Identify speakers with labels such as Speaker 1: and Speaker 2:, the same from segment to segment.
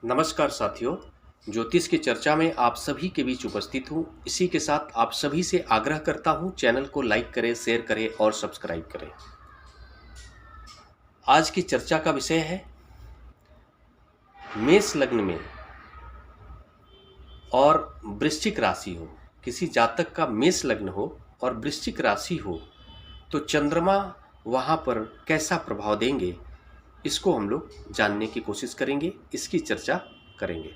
Speaker 1: नमस्कार साथियों, ज्योतिष की चर्चा में आप सभी के बीच उपस्थित हूँ। इसी के साथ आप सभी से आग्रह करता हूँ, चैनल को लाइक करें, शेयर करें और सब्सक्राइब करें। आज की चर्चा का विषय है मेष लग्न में और वृश्चिक राशि हो, किसी जातक का मेष लग्न हो और वृश्चिक राशि हो तो चंद्रमा वहाँ पर कैसा प्रभाव देंगे, इसको हम लोग जानने की कोशिश करेंगे, इसकी चर्चा करेंगे।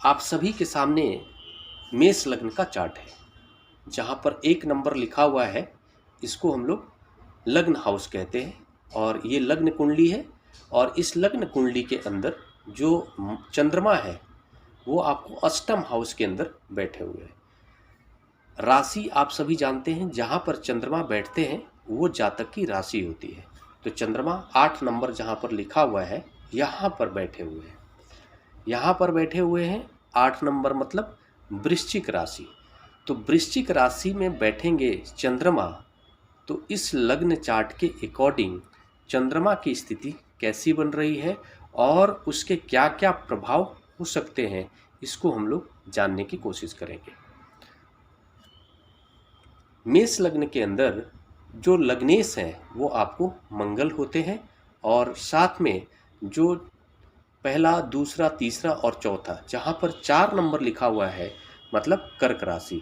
Speaker 1: आप सभी के सामने मेष लग्न का चार्ट है, जहाँ पर 1 नंबर लिखा हुआ है, इसको हम लोग लग्न हाउस कहते हैं और ये लग्न कुंडली है। और इस लग्न कुंडली के अंदर जो चंद्रमा है वो आपको अष्टम हाउस के अंदर बैठे हुए हैं। राशि आप सभी जानते हैं, जहाँ पर चंद्रमा बैठते हैं वो जातक की राशि होती है। तो चंद्रमा 8 नंबर जहाँ पर लिखा हुआ है यहाँ पर बैठे हुए हैं, यहाँ पर बैठे हुए हैं 8 नंबर मतलब वृश्चिक राशि। तो वृश्चिक राशि में बैठेंगे चंद्रमा, तो इस लग्न चार्ट के अकॉर्डिंग चंद्रमा की स्थिति कैसी बन रही है और उसके क्या क्या प्रभाव हो सकते हैं, इसको हम लोग जानने की कोशिश करेंगे। मेष लग्न के अंदर जो लग्नेश हैं वो आपको मंगल होते हैं और साथ में जो पहला, दूसरा, तीसरा और चौथा, जहाँ पर 4 नंबर लिखा हुआ है मतलब कर्क राशि,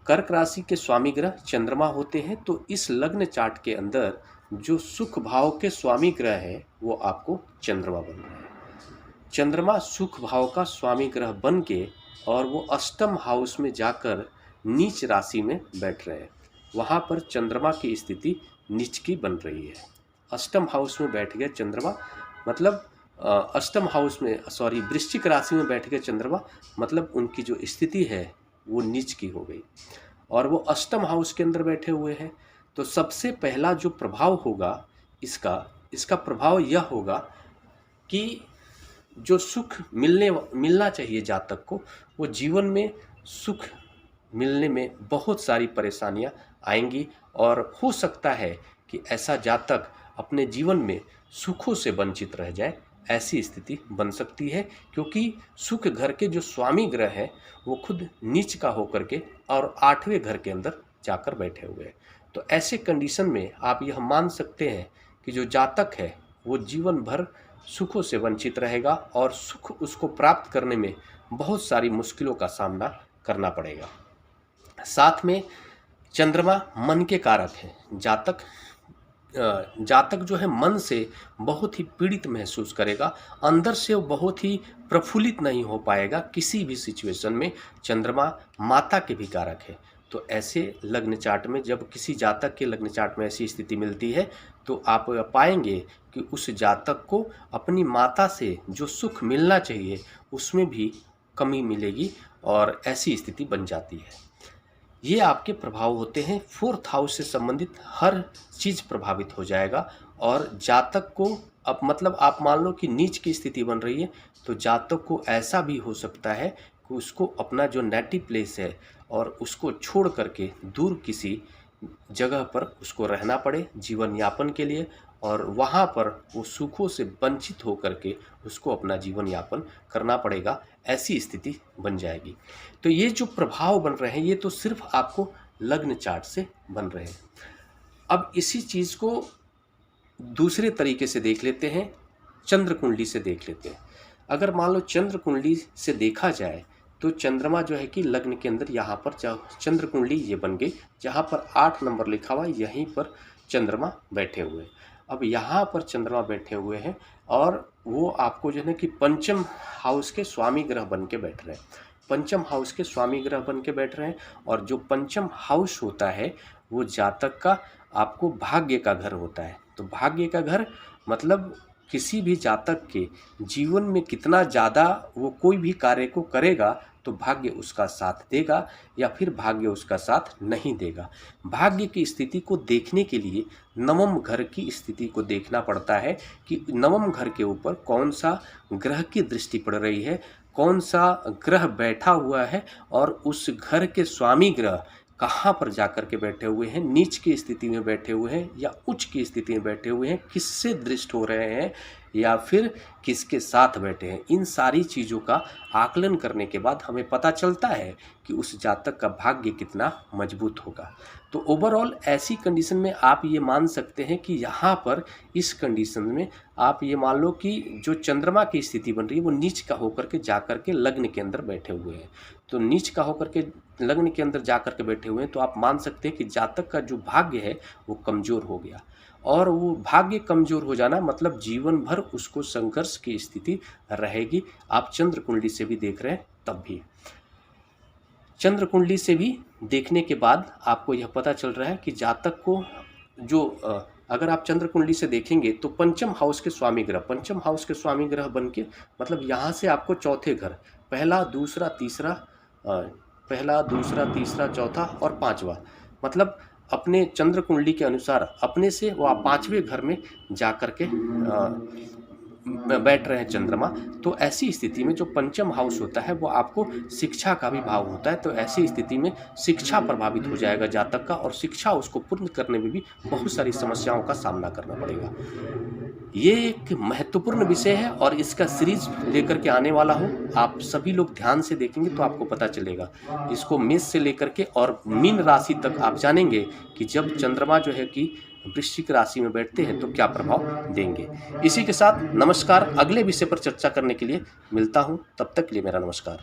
Speaker 1: कर्क राशि के स्वामी ग्रह चंद्रमा होते हैं। तो इस लग्न चार्ट के अंदर जो सुख भाव के स्वामी ग्रह है वो आपको चंद्रमा बन रहा है। चंद्रमा सुख भाव का स्वामी ग्रह बन के और वो अष्टम हाउस में जाकर नीच राशि में बैठ रहे हैं। वहाँ पर चंद्रमा की स्थिति नीच की बन रही है। अष्टम हाउस में बैठ गया चंद्रमा मतलब अष्टम हाउस में वृश्चिक राशि में बैठ गए चंद्रमा, मतलब उनकी जो स्थिति है वो नीच की हो गई और वो अष्टम हाउस के अंदर बैठे हुए हैं। तो सबसे पहला जो प्रभाव होगा इसका प्रभाव यह होगा कि जो सुख मिलना चाहिए जातक को, वो जीवन में सुख मिलने में बहुत सारी परेशानियां आएंगी और हो सकता है कि ऐसा जातक अपने जीवन में सुखों से वंचित रह जाए, ऐसी स्थिति बन सकती है। क्योंकि सुख घर के जो स्वामी ग्रह हैं वो खुद नीच का होकर के और 8वें घर के अंदर जाकर बैठे हुए हैं। तो ऐसे कंडीशन में आप यह मान सकते हैं कि जो जातक है वो जीवन भर सुखों से वंचित रहेगा और सुख उसको प्राप्त करने में बहुत सारी मुश्किलों का सामना करना पड़ेगा। साथ में चंद्रमा मन के कारक हैं। जातक जो है मन से बहुत ही पीड़ित महसूस करेगा, अंदर से वो बहुत ही प्रफुल्लित नहीं हो पाएगा किसी भी सिचुएशन में। चंद्रमा माता के भी कारक है। तो ऐसे लग्न चार्ट में जब किसी जातक के लग्न चार्ट में ऐसी स्थिति मिलती है तो आप पाएंगे कि उस जातक को अपनी माता से जो सुख मिलना चाहिए उसमें भी कमी मिलेगी और ऐसी स्थिति बन जाती है। ये आपके प्रभाव होते हैं। 4th हाउस से संबंधित हर चीज़ प्रभावित हो जाएगा और जातक को अब मतलब आप मान लो कि नीच की स्थिति बन रही है तो जातक को ऐसा भी हो सकता है कि उसको अपना जो नेटिव प्लेस है और उसको छोड़ करके दूर किसी जगह पर उसको रहना पड़े जीवन यापन के लिए और वहाँ पर वो सुखों से वंचित होकर के उसको अपना जीवन यापन करना पड़ेगा, ऐसी स्थिति बन जाएगी। तो ये जो प्रभाव बन रहे हैं ये तो सिर्फ आपको लग्न चार्ट से बन रहे हैं। अब इसी चीज़ को दूसरे तरीके से देख लेते हैं, चंद्र कुंडली से देख लेते हैं। अगर मान लो चंद्र कुंडली से देखा जाए तो चंद्रमा जो है कि लग्न के अंदर यहाँ पर चंद्र कुंडली ये बन गई, जहाँ पर 8 नंबर लिखा हुआ है यहीं पर चंद्रमा बैठे हुए हैं। अब यहाँ पर चंद्रमा बैठे हुए हैं और वो आपको जो है कि पंचम हाउस के स्वामी ग्रह बन के बैठ रहे हैं। पंचम हाउस के स्वामी ग्रह बन के बैठ रहे हैं और जो पंचम हाउस होता है वो जातक का आपको भाग्य का घर होता है। तो भाग्य का घर मतलब किसी भी जातक के जीवन में कितना ज़्यादा वो कोई भी कार्य को करेगा तो भाग्य उसका साथ देगा या फिर भाग्य उसका साथ नहीं देगा। भाग्य की स्थिति को देखने के लिए नवम घर की स्थिति को देखना पड़ता है कि नवम घर के ऊपर कौन सा ग्रह की दृष्टि पड़ रही है, कौन सा ग्रह बैठा हुआ है और उस घर के स्वामी ग्रह कहाँ पर जाकर के बैठे हुए हैं, नीच की स्थिति में बैठे हुए हैं या उच्च की स्थिति में बैठे हुए हैं, किससे दृष्ट हो रहे हैं, या फिर किसके साथ बैठे हैं। इन सारी चीज़ों का आकलन करने के बाद हमें पता चलता है कि उस जातक का भाग्य कितना मजबूत होगा। तो ओवरऑल ऐसी कंडीशन में आप ये मान सकते हैं कि यहाँ पर इस कंडीशन में आप ये मान लो कि जो चंद्रमा की स्थिति बन रही है वो नीच का होकर के जा कर के लग्न के अंदर बैठे हुए हैं। तो नीच का होकर के लग्न के अंदर जा कर के बैठे हुए हैं, तो आप मान सकते हैं कि जातक का जो भाग्य है वो कमज़ोर हो गया। और वो भाग्य कमज़ोर हो जाना मतलब जीवन भर उसको संघर्ष की स्थिति रहेगी। आप चंद्र कुंडली से भी देख रहे हैं तब भी। चंद्र कुंडली से भी देखने के बाद आपको यह पता चल रहा है कि जातक को जो अगर आप चंद्र कुंडली से देखेंगे तो पंचम हाउस के स्वामी ग्रह बन के मतलब यहाँ से आपको चौथे घर पहला दूसरा तीसरा चौथा और पांचवा मतलब अपने चंद्र कुंडली के अनुसार अपने से वो आप पांचवें घर में जा कर के बैठ रहे हैं चंद्रमा। तो ऐसी स्थिति में जो पंचम हाउस होता है वो आपको शिक्षा का भी भाव होता है। तो ऐसी स्थिति में शिक्षा प्रभावित हो जाएगा जातक का, और शिक्षा उसको पूर्ण करने में भी बहुत सारी समस्याओं का सामना करना पड़ेगा। ये एक महत्वपूर्ण विषय है और इसका सीरीज लेकर के आने वाला हूँ। आप सभी लोग ध्यान से देखेंगे तो आपको पता चलेगा। इसको मेष से लेकर के और मीन राशि तक आप जानेंगे कि जब चंद्रमा जो है कि वृश्चिक राशि में बैठते हैं तो क्या प्रभाव देंगे। इसी के साथ नमस्कार। अगले विषय पर चर्चा करने के लिए मिलता हूँ, तब तक के लिए मेरा नमस्कार।